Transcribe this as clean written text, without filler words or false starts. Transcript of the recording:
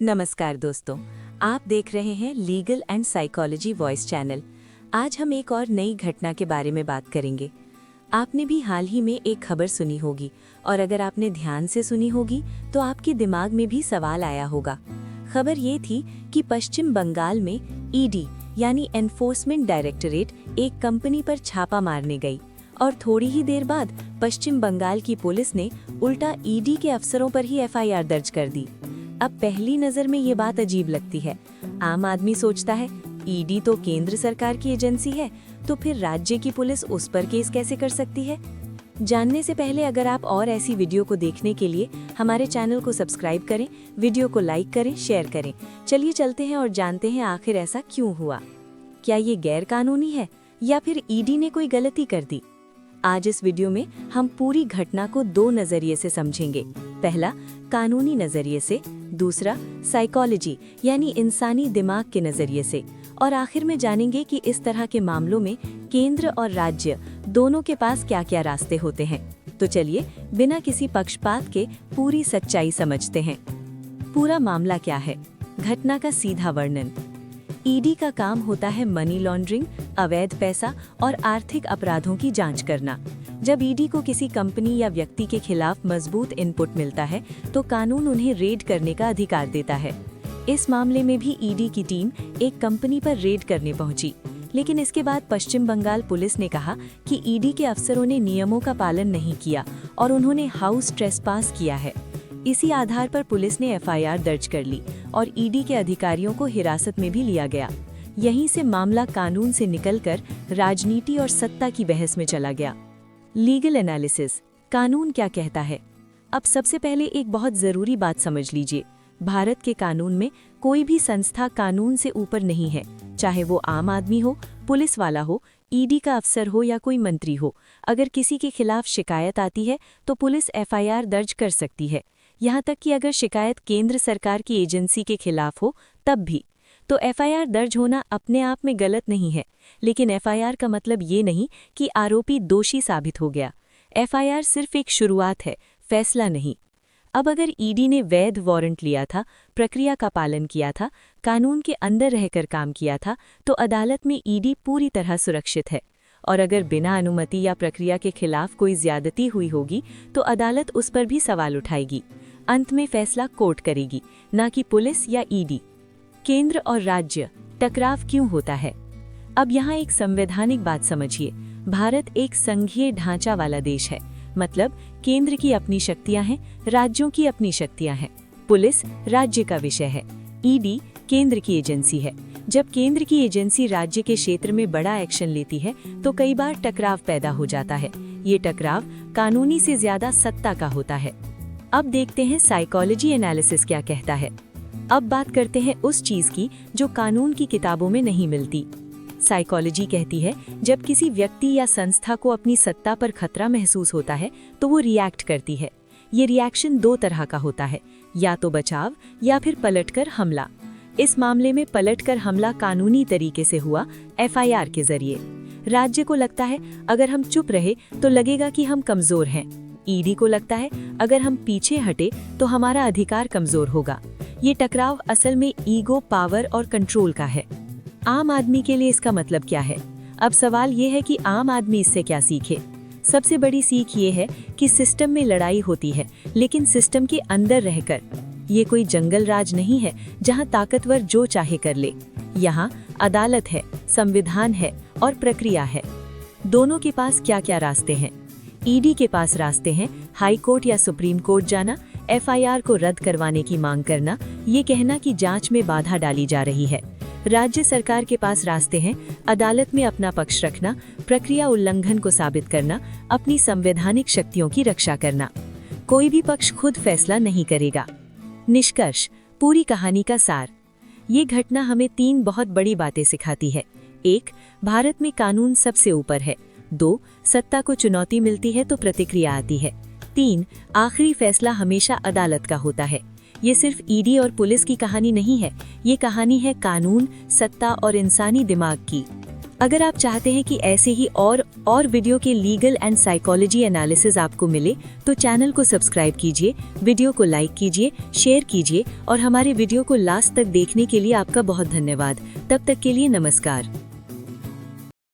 नमस्कार दोस्तों, आप देख रहे हैं legal and psychology voice channel. आज हम एक और नई घटना के बारे में बात करेंगे। आपने भी हाल ही में एक खबर सुनी होगी और अगर आपने ध्यान से सुनी होगी तो आपके दिमाग में भी सवाल आया होगा। खबर ये थी कि पश्चिम बंगाल में ईडी यानी एनफोर्समेंट डायरेक्टरेट एक कंपनी पर छापा मारने गई और थोड़ी ही देर बाद पश्चिम बंगाल की पुलिस ने उल्टा ईडी के अफसरों पर ही एफआईआर दर्ज कर दी। अब पहली नजर में ये बात अजीब लगती है। आम आदमी सोचता है ईडी तो केंद्र सरकार की एजेंसी है, तो फिर राज्य की पुलिस उस पर केस कैसे कर सकती है। जानने से पहले अगर आप और ऐसी वीडियो को देखने के लिए हमारे चैनल को सब्सक्राइब करें, वीडियो को लाइक करें, शेयर करें। चलिए चलते हैं और जानते हैं आखिर ऐसा क्यों हुआ। क्या ये गैर कानूनी है या फिर ईडी ने कोई गलती कर दी? आज इस वीडियो में हम पूरी घटना को दो नजरिए से समझेंगे। पहला, कानूनी नजरिए से, दूसरा साइकोलॉजी यानी इंसानी दिमाग के नजरिए से, और आखिर में जानेंगे कि इस तरह के मामलों में केंद्र और राज्य दोनों के पास क्या क्या रास्ते होते हैं। तो चलिए बिना किसी पक्षपात के पूरी सच्चाई समझते हैं। पूरा मामला क्या है, घटना का सीधा वर्णन। ईडी का काम होता है मनी लॉन्ड्रिंग, अवैध पैसा और आर्थिक अपराधों की जांच करना। जब ईडी को किसी कंपनी या व्यक्ति के खिलाफ मजबूत इनपुट मिलता है तो कानून उन्हें रेड करने का अधिकार देता है। इस मामले में भी ईडी की टीम एक कंपनी पर रेड करने पहुंची, लेकिन इसके बाद पश्चिम बंगाल पुलिस ने कहा कि ईडी के अफसरों ने नियमों का पालन नहीं किया और उन्होंने हाउस ट्रेसपास किया है। इसी आधार पर पुलिस ने एफआईआर दर्ज कर ली और ईडी के अधिकारियों को हिरासत में भी लिया गया। यहीं से मामला कानून से निकलकर राजनीति और सत्ता की बहस में चला गया। लीगल एनालिसिस, कानून क्या कहता है। अब सबसे पहले एक बहुत जरूरी बात समझ लीजिए। भारत के कानून में कोई भी संस्था कानून से ऊपर नहीं है, चाहे वो आम आदमी हो, पुलिस वाला हो, ईडी का अफसर हो या कोई मंत्री हो। अगर किसी के खिलाफ शिकायत आती है तो पुलिस एफआईआर दर्ज कर सकती है। यहाँ तक कि अगर शिकायत केंद्र सरकार की एजेंसी के खिलाफ हो तब भी। तो एफआईआर दर्ज होना अपने आप में गलत नहीं है, लेकिन एफआईआर का मतलब ये नहीं कि आरोपी दोषी साबित हो गया। एफआईआर सिर्फ एक शुरुआत है, फैसला नहीं। अब अगर ईडी ने वैध वारंट लिया था, प्रक्रिया का पालन किया था, कानून के अंदर रहकर काम किया था, तो अदालत में ईडी पूरी तरह सुरक्षित है। और अगर बिना अनुमति या प्रक्रिया के खिलाफ कोई ज्यादती हुई होगी तो अदालत उस पर भी सवाल उठाएगी। अंत में फैसला कोर्ट करेगी, ना कि पुलिस या ईडी। केंद्र और राज्य टकराव क्यों होता है? अब यहाँ एक संवैधानिक बात समझिए। भारत एक संघीय ढांचा वाला देश है, मतलब केंद्र की अपनी शक्तियां हैं, राज्यों की अपनी शक्तियां हैं। पुलिस राज्य का विषय है, ईडी केंद्र की एजेंसी है। जब केंद्र की एजेंसी राज्य के क्षेत्र में बड़ा एक्शन लेती है तो कई बार टकराव पैदा हो जाता है। ये टकराव कानूनी से ज्यादा सत्ता का होता है। अब देखते हैं साइकोलॉजी एनालिसिस क्या कहता है। अब बात करते हैं उस चीज की जो कानून की किताबों में नहीं मिलती। साइकोलॉजी कहती है जब किसी व्यक्ति या संस्था को अपनी सत्ता पर खतरा महसूस होता है तो वो रिएक्ट करती है। ये रिएक्शन दो तरह का होता है, या तो बचाव या फिर पलटकर हमला। इस मामले में पलटकर हमला कानूनी तरीके से हुआ, एफआईआर के जरिए। राज्य को लगता है अगर हम चुप रहे तो लगेगा कि हम कमजोर हैं। ईडी को लगता है अगर हम पीछे हटे तो हमारा अधिकार कमजोर होगा। ये टकराव असल में ईगो, पावर और कंट्रोल का है। आम आदमी के लिए इसका मतलब क्या है? अब सवाल ये है कि आम आदमी इससे क्या सीखे। सबसे बड़ी सीख ये है कि सिस्टम में लड़ाई होती है, लेकिन सिस्टम के अंदर रहकर। ये कोई जंगल राज नहीं है जहां ताकतवर जो चाहे कर ले। यहाँ अदालत है, संविधान है और प्रक्रिया है। दोनों के पास क्या क्या रास्ते हैं? ईडी के पास रास्ते हैं हाई कोर्ट या सुप्रीम कोर्ट जाना, एफआईआर को रद्द करवाने की मांग करना, ये कहना कि जांच में बाधा डाली जा रही है। राज्य सरकार के पास रास्ते हैं अदालत में अपना पक्ष रखना, प्रक्रिया उल्लंघन को साबित करना, अपनी संवैधानिक शक्तियों की रक्षा करना। कोई भी पक्ष खुद फैसला नहीं करेगा। निष्कर्ष, पूरी कहानी का सार। ये घटना हमें तीन बहुत बड़ी बातें सिखाती है। 1. भारत में कानून सबसे ऊपर है। 2. सत्ता को चुनौती मिलती है तो प्रतिक्रिया आती है। 3. आखिरी फैसला हमेशा अदालत का होता है। ये सिर्फ ईडी और पुलिस की कहानी नहीं है, ये कहानी है कानून, सत्ता और इंसानी दिमाग की। अगर आप चाहते हैं कि ऐसे ही और वीडियो के लीगल एंड साइकोलॉजी एनालिसिस आपको मिले तो चैनल को सब्सक्राइब कीजिए, वीडियो को लाइक कीजिए, शेयर कीजिए और हमारे वीडियो को लास्ट तक देखने के लिए आपका बहुत धन्यवाद। तब तक के लिए नमस्कार।